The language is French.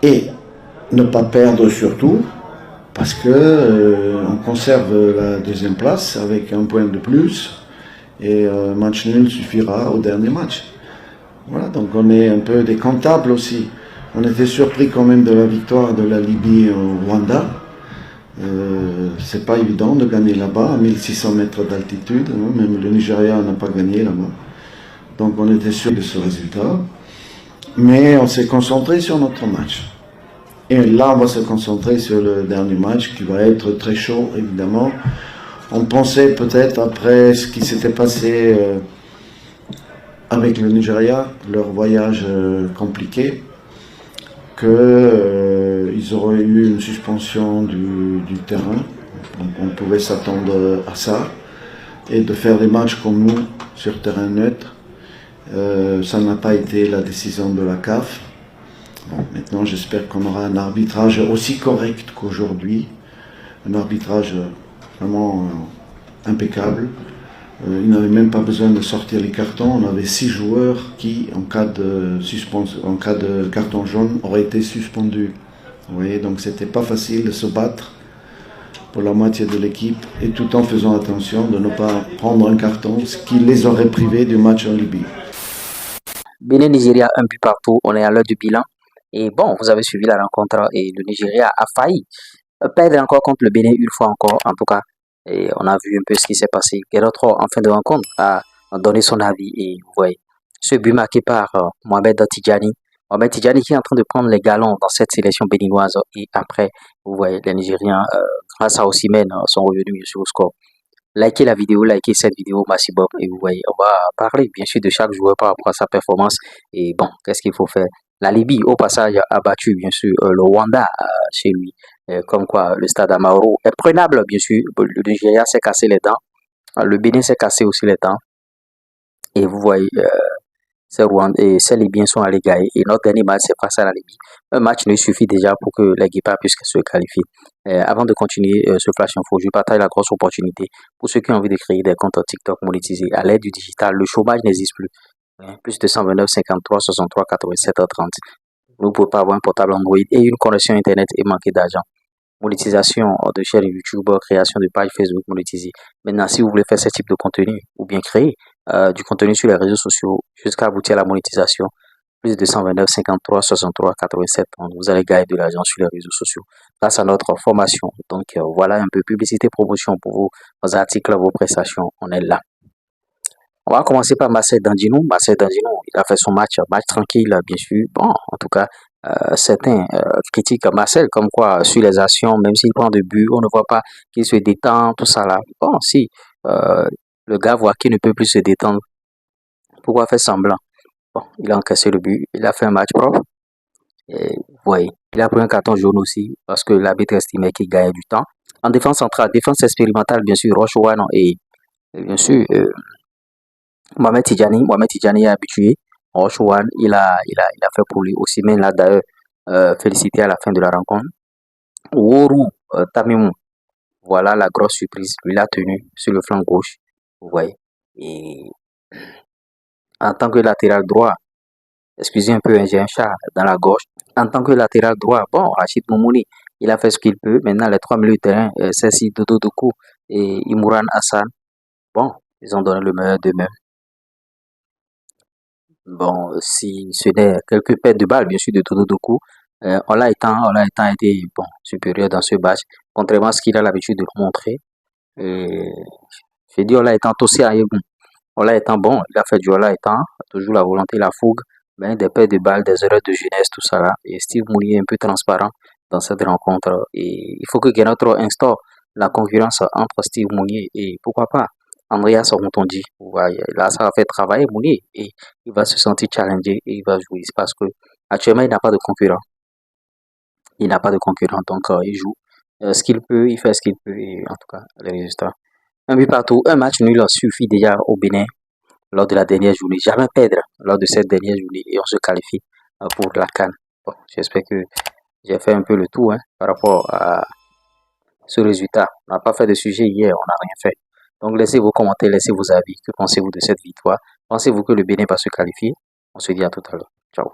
et ne pas perdre surtout, parce que on conserve la deuxième place avec un point de plus et match nul suffira au dernier match. Voilà, donc on est un peu des comptables aussi. On était surpris quand même de la victoire de la Libye au Rwanda. C'est pas évident de gagner là-bas, à 1600 mètres d'altitude, hein. Même le Nigeria n'a pas gagné là-bas. Donc on était sûr de ce résultat. Mais on s'est concentré sur notre match. Et là, on va se concentrer sur le dernier match qui va être très chaud, évidemment. On pensait peut-être, après ce qui s'était passé avec le Nigeria, leur voyage compliqué, qu'ils auraient eu une suspension du terrain. Donc on pouvait s'attendre à ça. Et de faire des matchs comme nous sur terrain neutre. Ça n'a pas été la décision de la CAF. Bon, maintenant, j'espère qu'on aura un arbitrage aussi correct qu'aujourd'hui. Un arbitrage vraiment impeccable. Il n'avait même pas besoin de sortir les cartons. On avait 6 joueurs qui, en cas de carton jaune, auraient été suspendus. Vous voyez, donc c'était pas facile de se battre pour la moitié de l'équipe et tout en faisant attention de ne pas prendre un carton, ce qui les aurait privés du match en Libye. Bénin-Nigeria, un but partout, on est à l'heure du bilan. Et bon, vous avez suivi la rencontre et le Nigeria a failli perdre encore contre le Bénin une fois encore, en tout cas. Et on a vu un peu ce qui s'est passé. Guerrero, en fin de rencontre, a donné son avis. Et vous voyez, ce but marqué par Mohamed Tidjani. Mohamed Tidjani qui est en train de prendre les galons dans cette sélection béninoise. Et après, vous voyez, les Nigériens, grâce à Osimhen, sont revenus sur le score. Likez la vidéo, likez cette vidéo maximum et vous voyez, on va parler bien sûr de chaque joueur par rapport à sa performance et bon, qu'est-ce qu'il faut faire. La Libye, au passage, a battu bien sûr le Rwanda chez lui, comme quoi le stade Amahoro est prenable bien sûr. Le Nigeria s'est cassé les dents, le Bénin s'est cassé aussi les dents et vous voyez, ces Rwandais et ces Libyens sont allés gagner. Et notre dernier match, c'est face à la Libye. Un match ne suffit déjà pour que les Guépards puissent se qualifier. Avant de continuer ce flash info, je partage la grosse opportunité pour ceux qui ont envie de créer des comptes TikTok monétisés à l'aide du digital. Le chômage n'existe plus. Plus de 129 53 63 87 30. Vous ne pouvez pas avoir un portable Android et une connexion Internet et manquer d'argent. Monétisation de chaîne YouTube, création de page Facebook monétisée. Maintenant, si vous voulez faire ce type de contenu ou bien créer du contenu sur les réseaux sociaux jusqu'à aboutir à la monétisation, plus de 129 53 63 87, vous allez gagner de l'argent sur les réseaux sociaux grâce à notre formation. Donc voilà un peu publicité, promotion pour vos articles, vos prestations, on est là. On va commencer par Marcel Dandinou. Marcel Dandinou, il a fait son match tranquille, bien sûr. Bon, en tout cas, certains critiquent Marcel comme quoi sur les actions, même s'il prend de but, on ne voit pas qu'il se détend, tout ça là. Bon, si le gars voit qu'il ne peut plus se détendre, pourquoi faire semblant? Bon, il a encaissé le but, il a fait un match propre. Et, vous voyez, il a pris un carton jaune aussi parce que l'arbitre estimait qu'il gagnait du temps. En défense centrale, défense expérimentale, bien sûr, Rochouane et bien sûr Mohamed Tidjani est habitué. Rochouane, il a fait pour lui aussi, mais là d'ailleurs, félicité à la fin de la rencontre. Woru Tamimou, voilà la grosse surprise. Lui l'a tenu sur le flanc gauche. Vous voyez. Et en tant que latéral droit, excusez un peu, hein, j'ai un chat dans la gorge. En tant que latéral droit, bon, Rachid Moumouni, il a fait ce qu'il peut. Maintenant, les trois milieux de terrain, Sessi Dodo Doku et Imouran Hassan, bon, ils ont donné le meilleur d'eux-mêmes. Bon, si ce n'est quelques pertes de balles, bien sûr, de Dodo Doku, on l'a été bon, supérieur dans ce match, contrairement à ce qu'il a l'habitude de montrer. Et, je dis, on l'a étant aussi à Yegou. On l'a étant bon, il a fait du Ola étant, toujours la volonté, la fougue, mais des pertes de balles, des erreurs de jeunesse, tout ça là. Et Steve Mounier est un peu transparent dans cette rencontre. Et il faut que Genotro instaure la concurrence entre Steve Mounier et pourquoi pas Andreas Rontondi. Ouais, là, ça va faire travailler Mounier et il va se sentir challengé et il va jouer. Parce que actuellement, il n'a pas de concurrent. Il n'a pas de concurrent, donc il joue ce qu'il peut, il fait ce qu'il peut et en tout cas, les résultats. Un but partout, un match nul suffit déjà au Bénin lors de la dernière journée. Jamais perdre lors de cette dernière journée et on se qualifie pour la CAN. Bon, j'espère que j'ai fait un peu le tour par rapport à ce résultat. On n'a pas fait de sujet hier, on n'a rien fait. Donc laissez vos commentaires, laissez vos avis. Que pensez-vous de cette victoire? Pensez-vous que le Bénin va se qualifier? On se dit à tout à l'heure. Ciao.